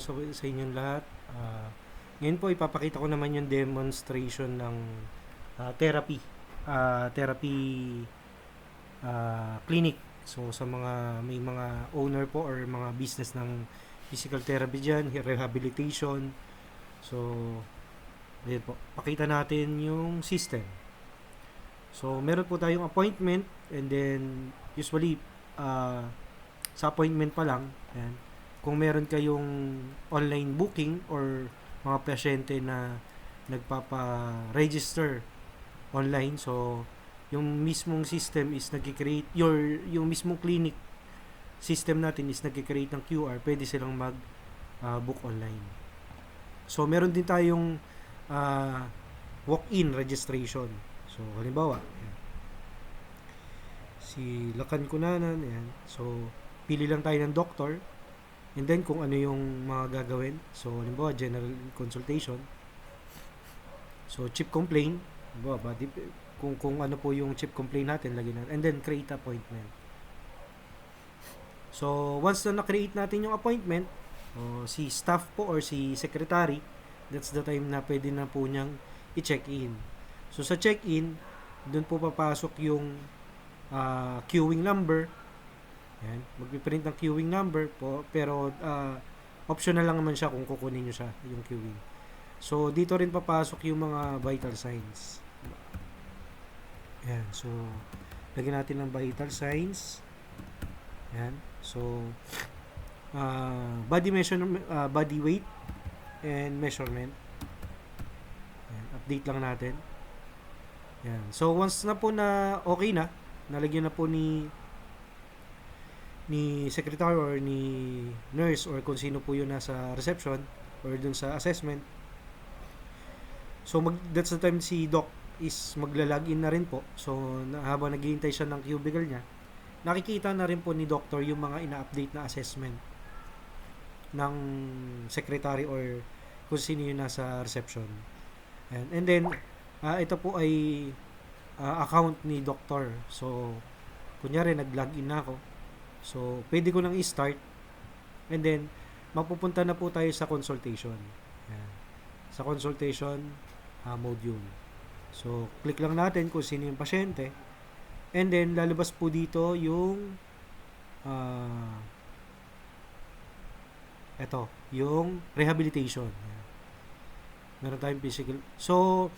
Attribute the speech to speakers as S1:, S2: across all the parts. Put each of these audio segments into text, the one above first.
S1: sa inyong lahat. Ngayon po ipapakita ko naman yung demonstration ng therapy clinic. So sa mga may mga owner po or mga business ng physical therapy dyan, rehabilitation. So ayun po, pakita natin yung system. So meron po tayong appointment, and then usually sa appointment pa lang, ayan, kung meron kayong online booking or mga pasyente na nagpapa-register online, so yung mismong system is nag-create yung mismong clinic system natin is nag-create ng QR, pwede silang mag book online. So meron din tayong walk-in registration. So halimbawa, ayan, si Lakan Kunanan, ayan. So pili lang tayo ng doctor, and then kung ano yung mga gagawin. So halimbawa general consultation, so chip complaint, halimbawa kung ano po yung chip complaint natin, lagyan natin, and then create appointment. So once na na-create natin yung appointment, si staff po or si secretary, that's the time na pwede na po niyang i-check-in. So sa check-in, doon po papasok yung queuing number. Yan, magpiprint ng queuing number po, pero optional lang naman siya kung kukunin nyo siya, yung queuing. So dito rin papasok yung mga vital signs. Yan, so lagyan natin ng vital signs. Yan, so body measurement, body weight and measurement. Yan, update lang natin. Yan, so once na po na okay na, nalagyan na po ni secretary or ni nurse or kung sino po yun nasa reception or dun sa assessment. So that's the time si doc is magla-login na rin po. So habang naghihintay siya ng cubicle niya, nakikita na rin po ni doctor yung mga ina-update na assessment ng secretary or kung sino yung nasa reception. And then ito po ay account ni doctor. So kunyari nag-login na ako, so pwede ko nang i-start, and then mapupunta na po tayo sa consultation. Ayan. Sa consultation module. So click lang natin kung sino yung pasyente, and then lalabas po dito yung yung rehabilitation. Ayan. Meron tayong physical. So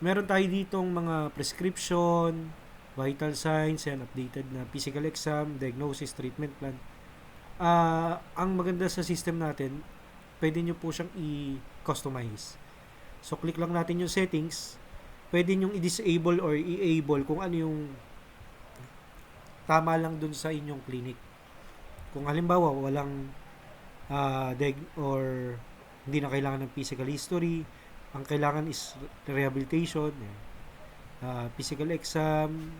S1: meron tayo ditong mga prescription, vital signs, and updated na physical exam, diagnosis, treatment plan. Ang maganda sa system natin, pwede nyo po siyang i-customize. So click lang natin yung settings, pwede nyo i-disable or i-able kung ano yung tama lang dun sa inyong clinic. Kung halimbawa walang or hindi na kailangan ng physical history, ang kailangan is rehabilitation, physical exam.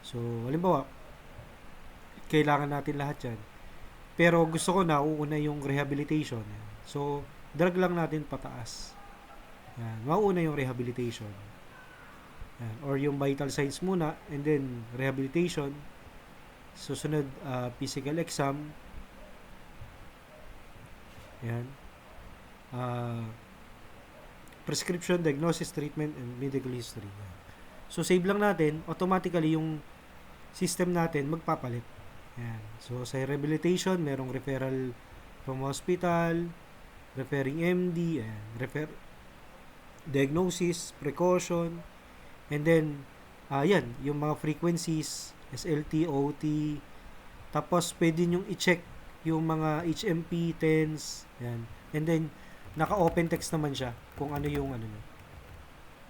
S1: So halimbawa kailangan natin lahat yan, pero gusto ko na uuna yung rehabilitation. So drag lang natin pataas. Yan, mauuna yung rehabilitation. Yan, or yung vital signs muna, and then rehabilitation. Susunod physical exam. Yan. Prescription, diagnosis, treatment, and medical history. Yan. So save lang natin, automatically yung system natin magpapalit. Yan. So sa rehabilitation, merong referral from hospital, referring MD, and diagnosis, precaution, and then yan, yung mga frequencies, SLT, OT, tapos pwede nyong i-check yung mga HMP, TENS, yan. And then naka-open text naman siya kung ano yung ano nyo.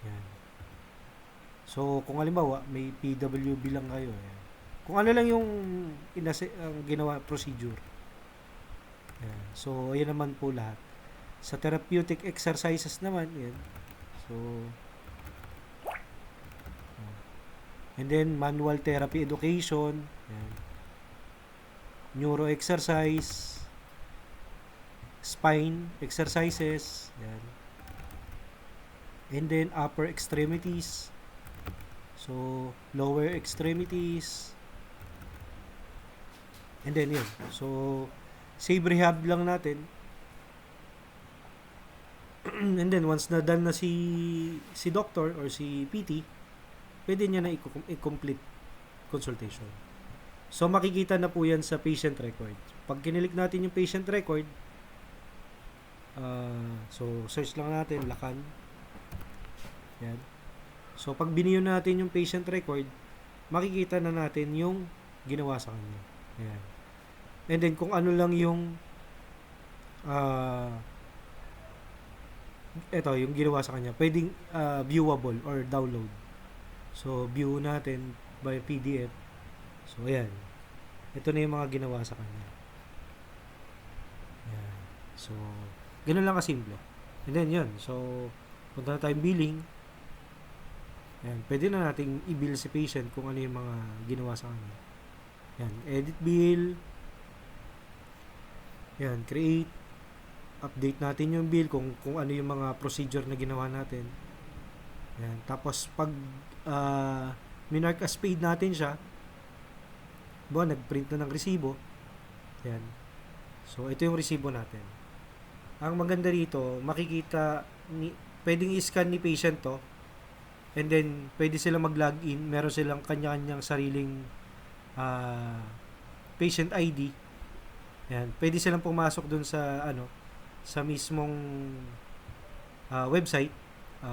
S1: Yan. So kung halimbawa may PWB lang kayo, yan, kung ano lang yung ginawa procedure. Yan. So ayan naman po lahat. Sa therapeutic exercises naman, yan. So and then manual therapy education, yan. Neuro exercise, spine exercises, yan. And then upper extremities, so lower extremities, and then yun. So save rehab lang natin, And then once na done na si doctor or si PT, pwede niya na i-complete consultation. So makikita na po yan sa patient record. Pag kinilik natin yung patient record, so search lang natin Lacan. Yan. So pag biniyo natin yung patient record, makikita na natin yung ginawa sa kanya. Ayan. And then kung ano lang yung ito, yung ginawa sa kanya, pwedeng viewable or download. So, view natin by PDF. So, ayan. Ito na yung mga ginawa sa kanya. Ayan. So, ganun lang kasimple. And then, yun. So, punta na tayong billing. Ayan. Pwede na nating i-bill si patient kung ano yung mga ginawa sa kanya. Ayan. Edit bill. Ayan. Create. Update natin yung bill kung ano yung mga procedure na ginawa natin. Yan. Tapos pag minark as paid natin siya, nagprint na ng resibo. Yan. So ito yung resibo natin. Ang maganda rito, makikita pwedeng i-scan ni patient to, and then pwede silang mag-login, meron silang kanya-kanyang sariling patient ID. Yan. Pwede silang pumasok dun sa mismong website,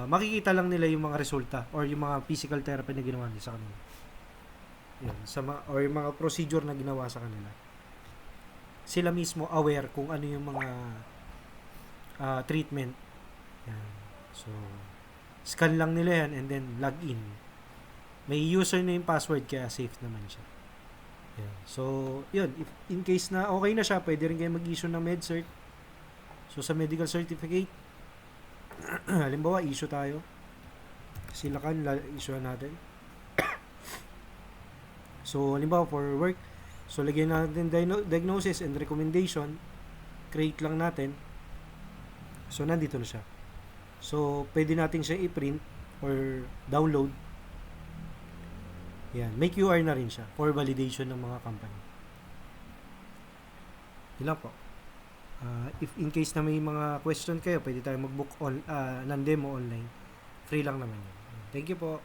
S1: makikita lang nila yung mga resulta or yung mga physical therapy na ginawa nila sa kanila. Yan, or yung mga procedure na ginawa sa kanila. Sila mismo aware kung ano yung mga treatment. Yan. So, scan lang nila yan and then log in. May username, password, kaya safe naman siya. Yan. So, yun. If in case na okay na siya, pwede rin kayo mag-issue ng MedCert. So, sa medical certificate, halimbawa, issue tayo. Si Lacan, issue natin. So, halimbawa, for work, so, lagyan natin diagnosis and recommendation. Create lang natin. So, nandito na siya. So, pwede natin siya i-print or download. Yan. May QR na rin siya for validation ng mga company. Yun lang po. If in case na may mga question kayo, pwede tayo mag-book ng demo online. Free lang naman yun. Thank you po.